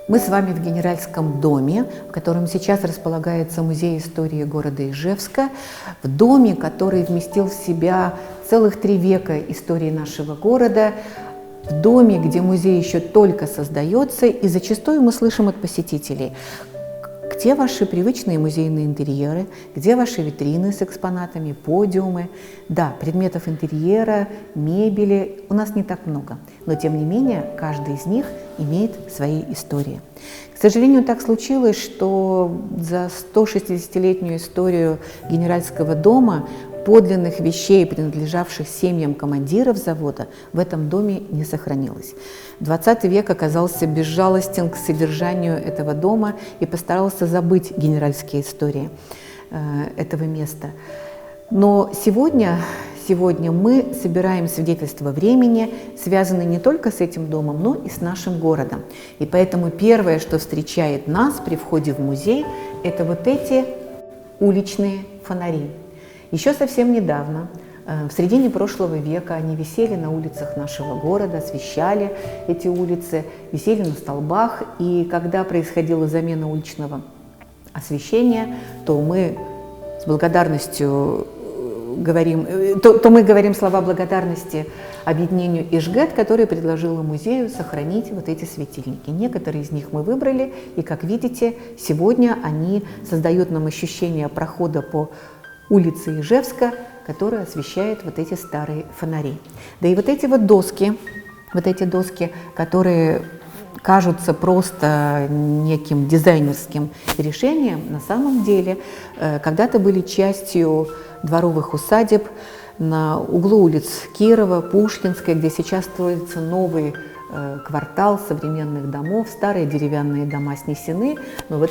Мы с вами в Генеральском доме, в котором сейчас располагается Музей истории города Ижевска, в доме, который вместил в себя целых 3 века истории нашего города, в доме, где музей еще только создается, и зачастую мы слышим от посетителей: где ваши привычные музейные интерьеры, где ваши витрины с экспонатами, подиумы. Да, предметов интерьера, мебели у нас не так много, но тем не менее каждый из них имеет свои истории. К сожалению, так случилось, что за 160-летнюю историю Генеральского дома подлинных вещей, принадлежавших семьям командиров завода, в этом доме не сохранилось. 20 век оказался безжалостен к содержанию этого дома и постарался забыть генеральские истории этого места. Но сегодня мы собираем свидетельства времени, связанные не только с этим домом, но и с нашим городом. И поэтому первое, что встречает нас при входе в музей, это вот эти уличные фонари. Еще совсем недавно, в середине прошлого века, они висели на улицах нашего города, освещали эти улицы, висели на столбах. И когда происходила замена уличного освещения, то мы с благодарностью говорим слова благодарности объединению «Ижгэт», которое предложило музею сохранить вот эти светильники. Некоторые из них мы выбрали, и, как видите, сегодня они создают нам ощущение прохода по улице Ижевска, которая освещает вот эти старые фонари. Да и вот эти доски, которые кажутся просто неким дизайнерским решением, на самом деле когда-то были частью дворовых усадеб на углу улиц Кирова, Пушкинской, где сейчас строится новый квартал современных домов, старые деревянные дома снесены, но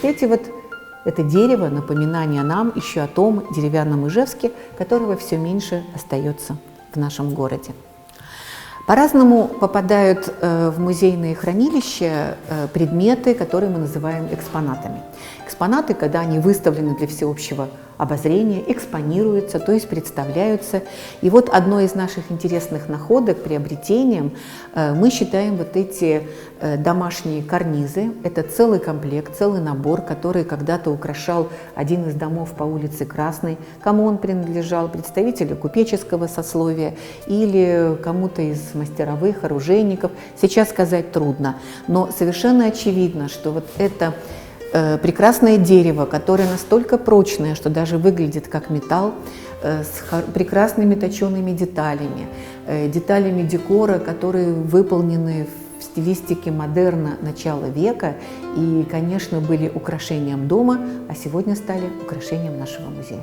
это дерево — напоминание нам еще о том деревянном Ижевске, которого все меньше остается в нашем городе. По-разному попадают в музейные хранилища предметы, которые мы называем экспонатами. Экспонаты, когда они выставлены для всеобщего обозрения, экспонируются, то есть представляются. И вот одной из наших интересных находок, приобретением, мы считаем вот эти домашние карнизы. Это целый комплект, целый набор, который когда-то украшал один из домов по улице Красной. Кому он принадлежал? Представителю купеческого сословия или кому-то из мастеровых, оружейников. Сейчас сказать трудно, но совершенно очевидно, что вот это прекрасное дерево, которое настолько прочное, что даже выглядит как металл, с прекрасными точеными деталями, деталями декора, которые выполнены в стилистике модерна начала века и, конечно, были украшением дома, а сегодня стали украшением нашего музея.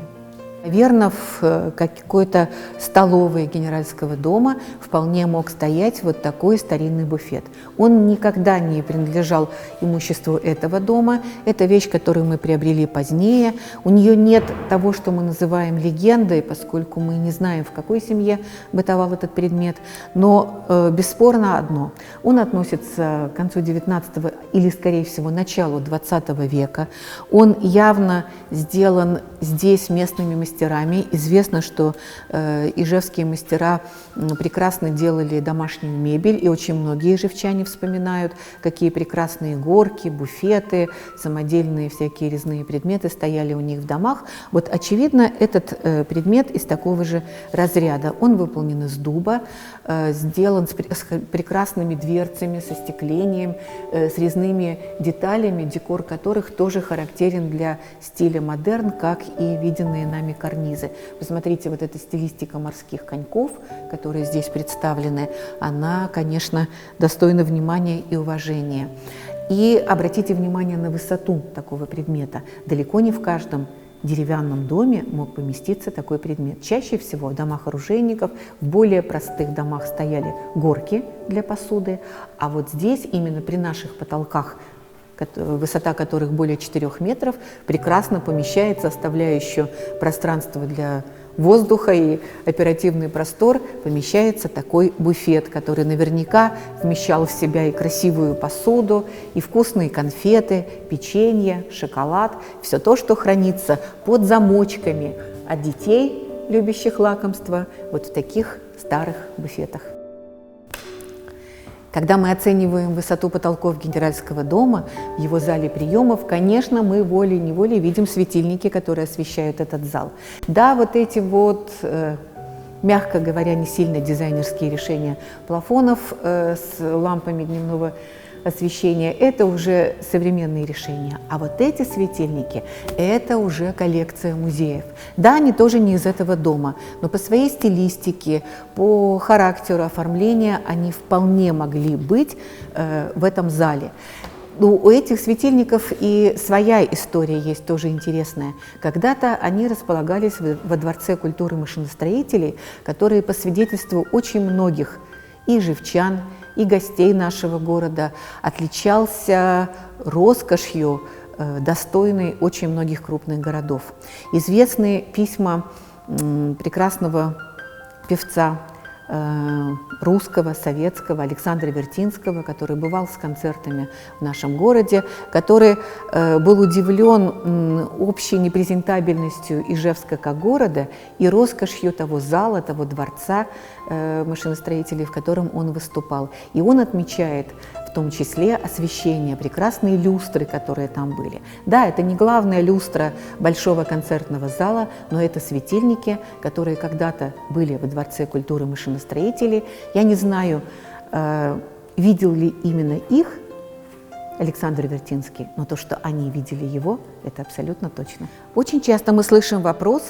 Наверное, в какой-то столовой Генеральского дома вполне мог стоять вот такой старинный буфет. Он никогда не принадлежал имуществу этого дома. Это вещь, которую мы приобрели позднее. У нее нет того, что мы называем легендой, поскольку мы не знаем, в какой семье бытовал этот предмет. Но бесспорно одно. Он относится к концу XIX или, скорее всего, началу XX века. Он явно сделан здесь местными мастерами. Известно, что ижевские мастера прекрасно делали домашнюю мебель, и очень многие ижевчане вспоминают, какие прекрасные горки, буфеты, самодельные всякие резные предметы стояли у них в домах. Вот, очевидно, этот предмет из такого же разряда. Он выполнен из дуба, сделан с прекрасными дверцами, со стеклением, с резными деталями, декор которых тоже характерен для стиля модерн, как и виденные нами карнизы. Посмотрите, вот эта стилистика морских коньков, которые здесь представлены, она, конечно, достойна внимания и уважения. И обратите внимание на высоту такого предмета. Далеко не в каждом деревянном доме мог поместиться такой предмет. Чаще всего в домах оружейников, в более простых домах стояли горки для посуды, а вот здесь, именно при наших потолках, высота которых более 4 метров, прекрасно помещается, оставляя еще пространство для воздуха и оперативный простор, помещается такой буфет, который наверняка вмещал в себя и красивую посуду, и вкусные конфеты, печенье, шоколад, все то, что хранится под замочками от детей, любящих лакомства, вот в таких старых буфетах. Когда мы оцениваем высоту потолков Генеральского дома, в его зале приемов, конечно, мы волей-неволей видим светильники, которые освещают этот зал. Да, вот эти вот, мягко говоря, не сильно дизайнерские решения плафонов с лампами дневного освещения, это уже современные решения. А вот эти светильники – это уже коллекция музеев. Да, они тоже не из этого дома, но по своей стилистике, по характеру оформления они вполне могли быть в этом зале. Ну, у этих светильников и своя история есть тоже интересная. Когда-то они располагались во Дворце культуры машиностроителей, которые, по свидетельству очень многих и живчан, и гостей нашего города, отличался роскошью, достойной очень многих крупных городов. Известны письма прекрасного певца русского, советского Александра Вертинского, который бывал с концертами в нашем городе, который был удивлен общей непрезентабельностью Ижевска как города и роскошью того зала, того дворца машиностроителей, в котором он выступал. И он отмечает в том числе освещение, прекрасные люстры, которые там были. Да, это не главная люстра большого концертного зала, но это светильники, которые когда-то были во Дворце культуры машиностроителей. Я не знаю, видел ли именно их Александр Вертинский, но то, что они видели его, это абсолютно точно. Очень часто мы слышим вопрос,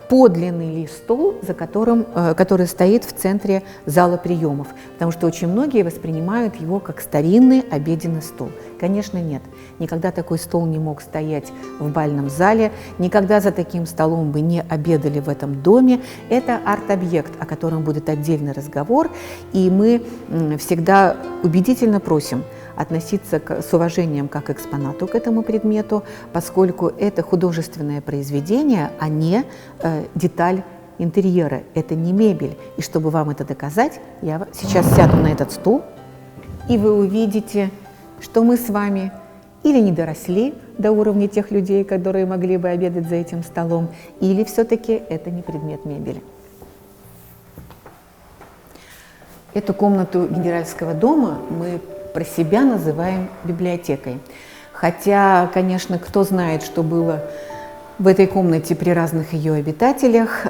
подлинный ли стол, который стоит в центре зала приемов, потому что очень многие воспринимают его как старинный обеденный стол. Конечно, нет. Никогда такой стол не мог стоять в бальном зале, никогда за таким столом бы не обедали в этом доме. Это арт-объект, о котором будет отдельный разговор, и мы всегда убедительно просим относиться с уважением как к экспонату, к этому предмету, поскольку это художественное произведение, а не деталь интерьера, это не мебель. И чтобы вам это доказать, я сейчас сяду на этот стул, и вы увидите, что мы с вами или не доросли до уровня тех людей, которые могли бы обедать за этим столом, или все-таки это не предмет мебели. Эту комнату Генеральского дома мы про себя называем библиотекой. Хотя, конечно, кто знает, что было в этой комнате при разных ее обитателях,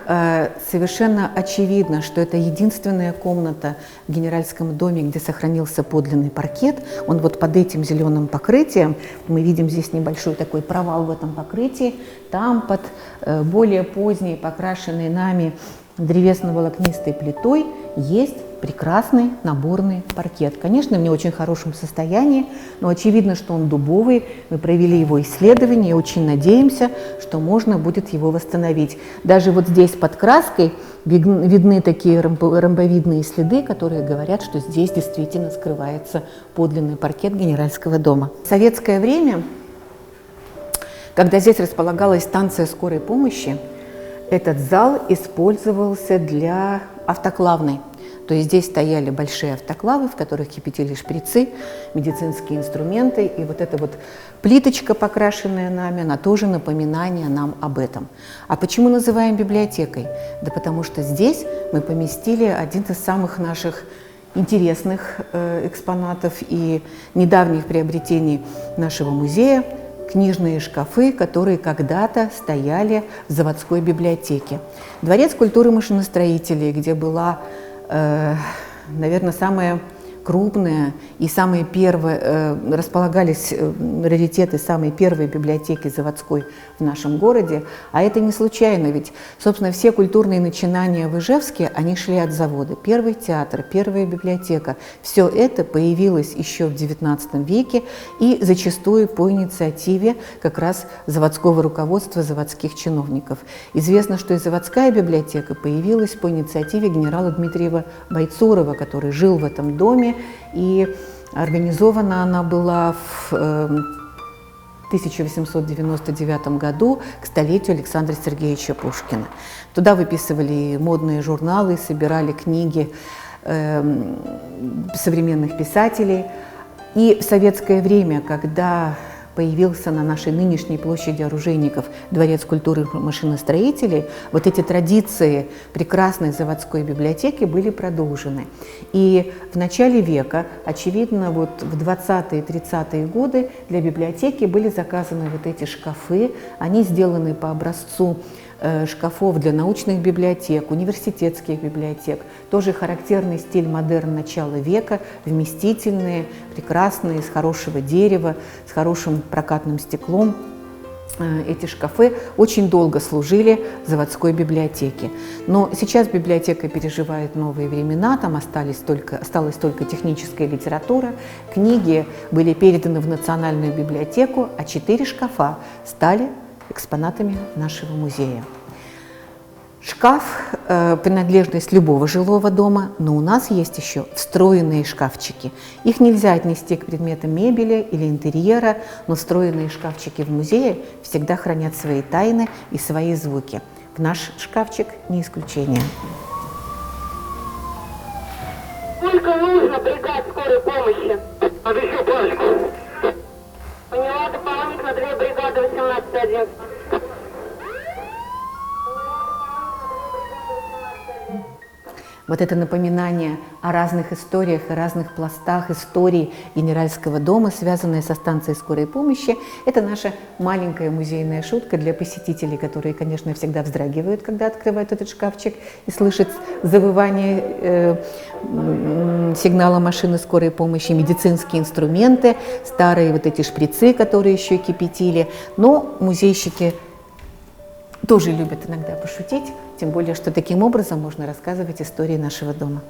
совершенно очевидно, что это единственная комната в Генеральском доме, где сохранился подлинный паркет. Он вот под этим зеленым покрытием, мы видим здесь небольшой такой провал в этом покрытии, там под более поздней, покрашенной нами древесно-волокнистой плитой есть прекрасный наборный паркет. Конечно, в не очень хорошем состоянии, но очевидно, что он дубовый. Мы провели его исследование и очень надеемся, что можно будет его восстановить. Даже вот здесь под краской видны такие ромбовидные следы, которые говорят, что здесь действительно скрывается подлинный паркет Генеральского дома. В советское время, когда здесь располагалась станция скорой помощи, этот зал использовался для автоклавной. То есть здесь стояли большие автоклавы, в которых кипятили шприцы, медицинские инструменты. И вот эта вот плиточка, покрашенная нами, она тоже напоминание нам об этом. А почему называем библиотекой? Да потому что здесь мы поместили один из самых наших интересных экспонатов и недавних приобретений нашего музея – книжные шкафы, которые когда-то стояли в заводской библиотеке. Дворец культуры машиностроителей, где была, наверное, самая крупная и самые первые, располагались раритеты самой первой библиотеки заводской в нашем городе. А это не случайно, ведь, собственно, все культурные начинания в Ижевске, они шли от завода. Первый театр, первая библиотека, все это появилось еще в XIX веке и зачастую по инициативе как раз заводского руководства, заводских чиновников. Известно, что и заводская библиотека появилась по инициативе генерала Дмитриева Бойцурова, который жил в этом доме, и организована она была в 1899 году к столетию Александра Сергеевича Пушкина. Туда выписывали модные журналы, собирали книги современных писателей. И в советское время, когда появился на нашей нынешней площади Оружейников Дворец культуры машиностроителей, вот эти традиции прекрасной заводской библиотеки были продолжены. И в начале века, очевидно, вот в 20-е, 30-е годы для библиотеки были заказаны вот эти шкафы. Они сделаны по образцу шкафов для научных библиотек, университетских библиотек. Тоже характерный стиль модерн начала века, вместительные, прекрасные, из хорошего дерева, с хорошим прокатным стеклом. Эти шкафы очень долго служили заводской библиотеке. Но сейчас библиотека переживает новые времена, там осталась только техническая литература. Книги были переданы в Национальную библиотеку, а 4 шкафа стали экспонатами нашего музея. Шкаф – принадлежность любого жилого дома, но у нас есть еще встроенные шкафчики. Их нельзя отнести к предметам мебели или интерьера, но встроенные шкафчики в музее всегда хранят свои тайны и свои звуки. В наш шкафчик не исключение. Сколько нужно бригад скорой помощи? Надо еще парочку. Поняла, дополнительно на 2 бригады 18-11. Вот это напоминание о разных историях и разных пластах истории Генеральского дома, связанные со станцией скорой помощи, это наша маленькая музейная шутка для посетителей, которые, конечно, всегда вздрагивают, когда открывают этот шкафчик и слышат завывание сигнала машины скорой помощи, медицинские инструменты, старые вот эти шприцы, которые еще кипятили. Но музейщики тоже любят иногда пошутить, тем более, что таким образом можно рассказывать истории нашего дома.